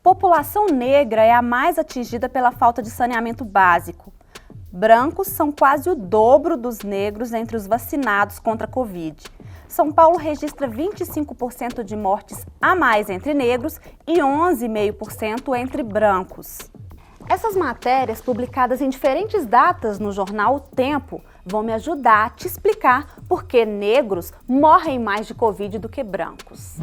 População negra é a mais atingida pela falta de saneamento básico. Brancos são quase o dobro dos negros entre os vacinados contra a Covid. São Paulo registra 25% de mortes a mais entre negros e 11,5% entre brancos. Essas matérias, publicadas em diferentes datas no jornal O Tempo, vão me ajudar a te explicar por que negros morrem mais de Covid do que brancos.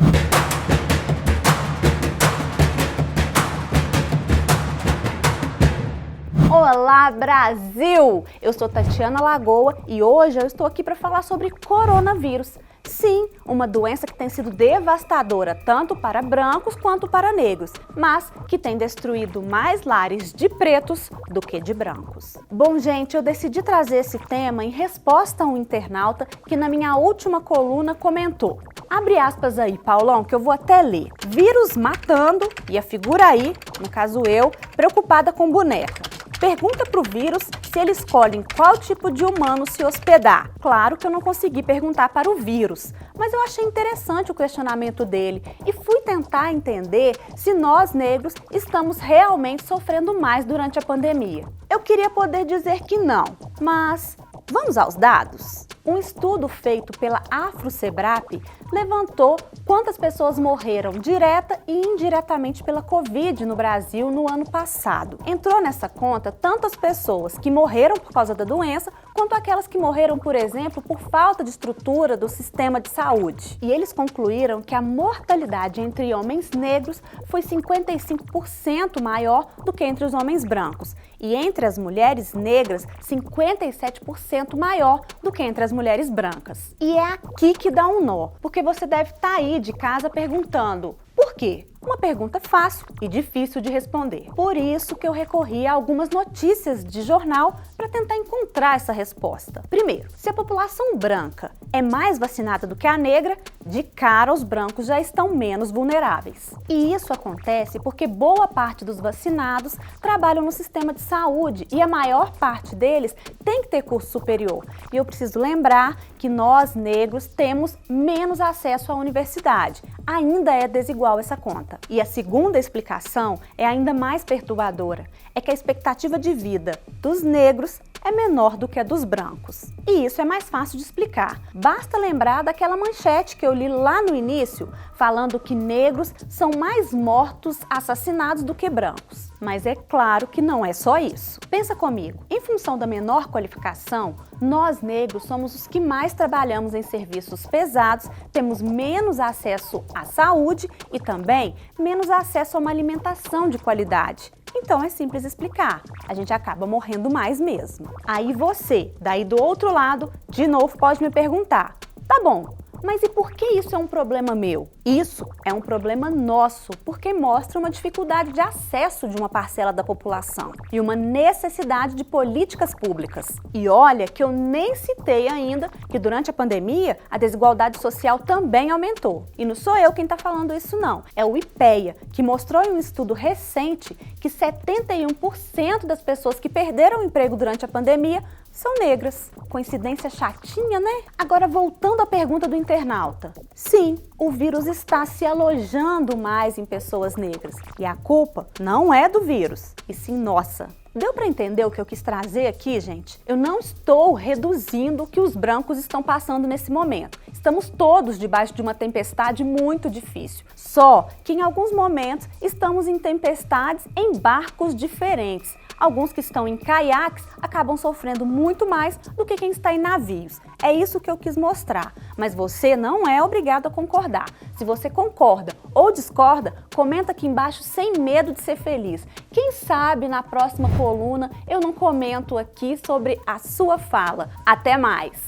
Olá, Brasil! Eu sou Tatiana Lagoa e hoje eu estou aqui para falar sobre coronavírus. Sim, uma doença que tem sido devastadora tanto para brancos quanto para negros, mas que tem destruído mais lares de pretos do que de brancos. Bom, gente, eu decidi trazer esse tema em resposta a um internauta que na minha última coluna comentou. Abre aspas aí, Paulão, que eu vou até ler. Vírus matando e a figura aí, no caso eu, preocupada com boneca. Pergunta para o vírus se ele escolhe em qual tipo de humano se hospedar. Claro que eu não consegui perguntar para o vírus, mas eu achei interessante o questionamento dele e fui tentar entender se nós negros estamos realmente sofrendo mais durante a pandemia. Eu queria poder dizer que não, mas vamos aos dados? Um estudo feito pela AfroSebrap levantou quantas pessoas morreram direta e indiretamente pela Covid no Brasil no ano passado. Entrou nessa conta tanto as pessoas que morreram por causa da doença, quanto aquelas que morreram, por exemplo, por falta de estrutura do sistema de saúde. E eles concluíram que a mortalidade entre homens negros foi 55% maior do que entre os homens brancos. E entre as mulheres negras, 57% maior do que entre as mulheres brancas. E é aqui que dá um nó, porque você deve estar aí de casa perguntando: por quê? Uma pergunta fácil e difícil de responder. Por isso que eu recorri a algumas notícias de jornal para tentar encontrar essa resposta. Primeiro, se a população branca é mais vacinada do que a negra, de cara os brancos já estão menos vulneráveis. E isso acontece porque boa parte dos vacinados trabalham no sistema de saúde e a maior parte deles tem que ter curso superior. E eu preciso lembrar que nós negros temos menos acesso à universidade. Ainda é desigual essa conta. E a segunda explicação é ainda mais perturbadora, é que a expectativa de vida dos negros é menor do que a dos brancos. E isso é mais fácil de explicar. Basta lembrar daquela manchete que eu li lá no início, falando que negros são mais mortos assassinados do que brancos. Mas é claro que não é só isso. Pensa comigo, em função da menor qualificação, nós negros somos os que mais trabalhamos em serviços pesados, temos menos acesso à saúde e também menos acesso a uma alimentação de qualidade. Então é simples explicar, a gente acaba morrendo mais mesmo. Aí você, daí do outro lado, de novo pode me perguntar: tá bom, mas e por que isso é um problema meu? Isso é um problema nosso, porque mostra uma dificuldade de acesso de uma parcela da população e uma necessidade de políticas públicas. E olha que eu nem citei ainda que durante a pandemia a desigualdade social também aumentou. E não sou eu quem está falando isso não, é o IPEA, que mostrou em um estudo recente que 71% das pessoas que perderam o emprego durante a pandemia são negras. Coincidência chatinha, né? Agora voltando à pergunta do internauta. Sim, o vírus está se alojando mais em pessoas negras. E a culpa não é do vírus, e sim nossa. Deu para entender o que eu quis trazer aqui, gente? Eu não estou reduzindo o que os brancos estão passando nesse momento. Estamos todos debaixo de uma tempestade muito difícil. Só que em alguns momentos estamos em tempestades em barcos diferentes. Alguns que estão em caiaques acabam sofrendo muito mais do que quem está em navios. É isso que eu quis mostrar, mas você não é obrigado a concordar. Se você concorda ou discorda, comenta aqui embaixo sem medo de ser feliz. Quem sabe na próxima coluna eu não comento aqui sobre a sua fala. Até mais!